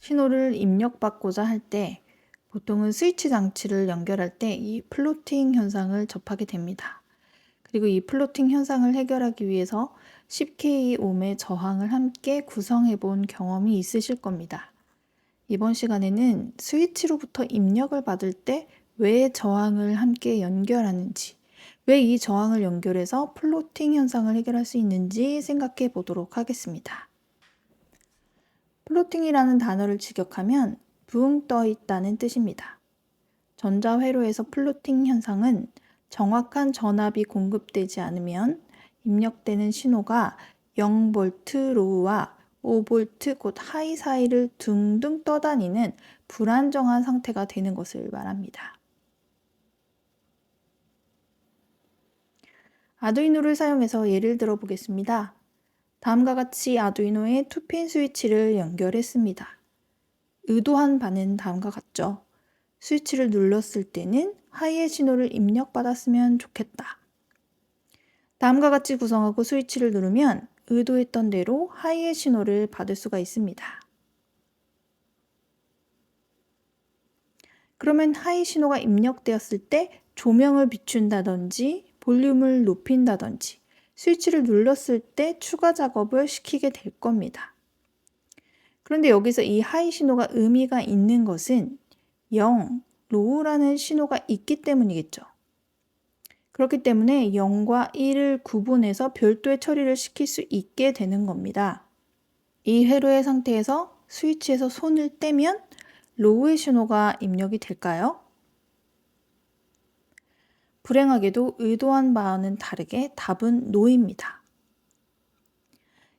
신호를 입력받고자 할 때 보통은 스위치 장치를 연결할 때 이 플로팅 현상을 접하게 됩니다. 그리고 이 플로팅 현상을 해결하기 위해서 10K ohm의 저항을 함께 구성해 본 경험이 있으실 겁니다. 이번 시간에는 스위치로부터 입력을 받을 때 왜 저항을 함께 연결하는지, 왜 이 저항을 연결해서 플로팅 현상을 해결할 수 있는지 생각해 보도록 하겠습니다. 플로팅이라는 단어를 직역하면 붕 떠 있다는 뜻입니다. 전자회로에서 플로팅 현상은 정확한 전압이 공급되지 않으면 입력되는 신호가 0V 로우와 5V 곧 하이 사이를 둥둥 떠다니는 불안정한 상태가 되는 것을 말합니다. 아두이노를 사용해서 예를 들어 보겠습니다. 다음과 같이 아두이노에 2핀 스위치를 연결했습니다. 의도한 바는 다음과 같죠. 스위치를 눌렀을 때는 하이의 신호를 입력받았으면 좋겠다. 다음과 같이 구성하고 스위치를 누르면 의도했던 대로 하이의 신호를 받을 수가 있습니다. 그러면 하이 신호가 입력되었을 때 조명을 비춘다든지 볼륨을 높인다든지 스위치를 눌렀을 때 추가 작업을 시키게 될 겁니다. 그런데 여기서 이 하이 신호가 의미가 있는 것은 0, 로우라는 신호가 있기 때문이겠죠. 그렇기 때문에 0과 1을 구분해서 별도의 처리를 시킬 수 있게 되는 겁니다. 이 회로의 상태에서 스위치에서 손을 떼면 로우의 신호가 입력이 될까요? 불행하게도 의도한 바와는 다르게 답은 노입니다.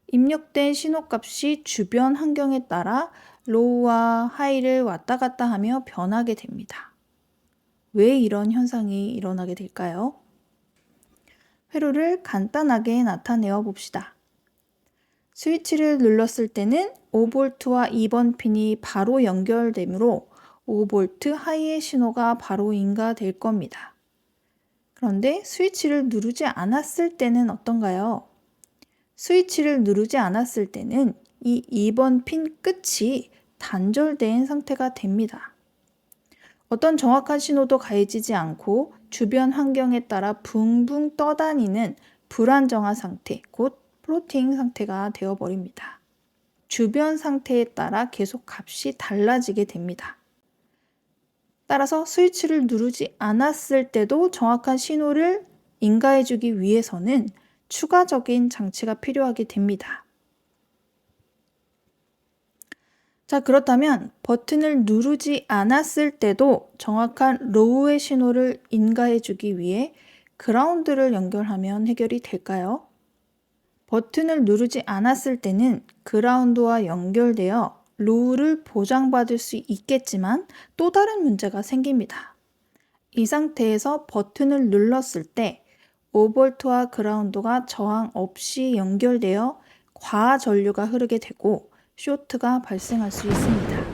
입력된 신호값이 주변 환경에 따라 로우와 하이를 왔다 갔다 하며 변하게 됩니다. 왜 이런 현상이 일어나게 될까요? 회로를 간단하게 나타내어 봅시다. 스위치를 눌렀을 때는 5V와 2번 핀이 바로 연결되므로 5V 하이의 신호가 바로 인가될 겁니다. 그런데 스위치를 누르지 않았을 때는 어떤가요? 스위치를 누르지 않았을 때는 이 2번 핀 끝이 단절된 상태가 됩니다. 어떤 정확한 신호도 가해지지 않고 주변 환경에 따라 붕붕 떠다니는 불안정한 상태, 곧 플로팅 상태가 되어버립니다. 주변 상태에 따라 계속 값이 달라지게 됩니다. 따라서 스위치를 누르지 않았을 때도 정확한 신호를 인가해주기 위해서는 추가적인 장치가 필요하게 됩니다. 자, 그렇다면 버튼을 누르지 않았을 때도 정확한 로우의 신호를 인가해주기 위해 그라운드를 연결하면 해결이 될까요? 버튼을 누르지 않았을 때는 그라운드와 연결되어 로우를 보장받을 수 있겠지만 또 다른 문제가 생깁니다. 이 상태에서 버튼을 눌렀을 때 5V와 그라운드가 저항 없이 연결되어 과전류가 흐르게 되고 쇼트가 발생할 수 있습니다.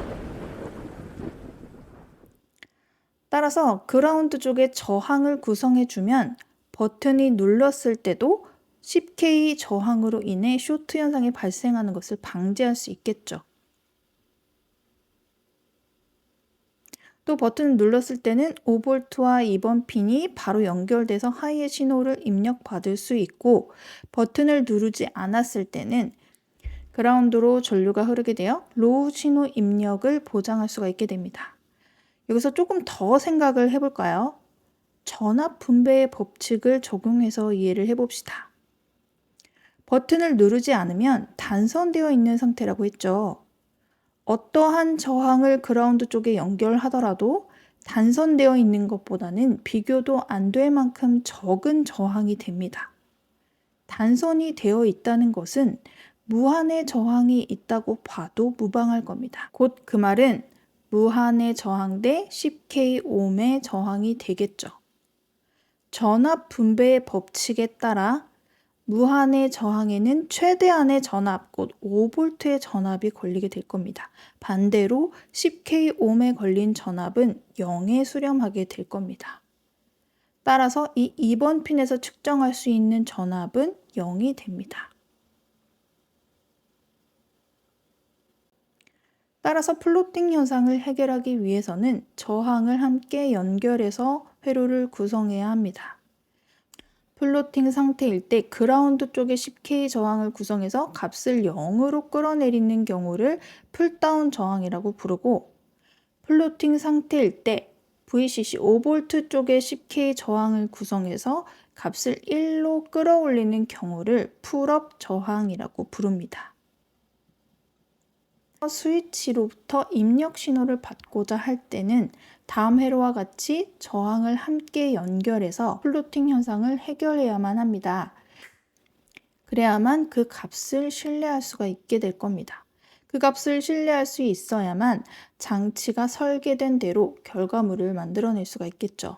따라서 그라운드 쪽에 저항을 구성해주면 버튼이 눌렀을 때도 10K 저항으로 인해 쇼트 현상이 발생하는 것을 방지할 수 있겠죠. 또 버튼을 눌렀을 때는 5V와 2번 핀이 바로 연결돼서 하이의 신호를 입력받을 수 있고 버튼을 누르지 않았을 때는 그라운드로 전류가 흐르게 되어 로우 신호 입력을 보장할 수가 있게 됩니다. 여기서 조금 더 생각을 해볼까요? 전압 분배의 법칙을 적용해서 이해를 해봅시다. 버튼을 누르지 않으면 단선되어 있는 상태라고 했죠. 어떠한 저항을 그라운드 쪽에 연결하더라도 단선되어 있는 것보다는 비교도 안 될 만큼 적은 저항이 됩니다. 단선이 되어 있다는 것은 무한의 저항이 있다고 봐도 무방할 겁니다. 곧 그 말은 무한의 저항 대 10K ohm의 저항이 되겠죠. 전압 분배의 법칙에 따라 무한의 저항에는 최대한의 전압, 곧 5V의 전압이 걸리게 될 겁니다. 반대로 10K ohm에 걸린 전압은 0에 수렴하게 될 겁니다. 따라서 이 2번 핀에서 측정할 수 있는 전압은 0이 됩니다. 따라서 플로팅 현상을 해결하기 위해서는 저항을 함께 연결해서 회로를 구성해야 합니다. 플로팅 상태일 때 그라운드 쪽에 10K 저항을 구성해서 값을 0으로 끌어내리는 경우를 풀다운 저항이라고 부르고, 플로팅 상태일 때 VCC 5V 쪽에 10K 저항을 구성해서 값을 1로 끌어올리는 경우를 풀업 저항이라고 부릅니다. 스위치로부터 입력 신호를 받고자 할 때는 다음 회로와 같이 저항을 함께 연결해서 플로팅 현상을 해결해야만 합니다. 그래야만 그 값을 신뢰할 수가 있게 될 겁니다. 그 값을 신뢰할 수 있어야만 장치가 설계된 대로 결과물을 만들어낼 수가 있겠죠.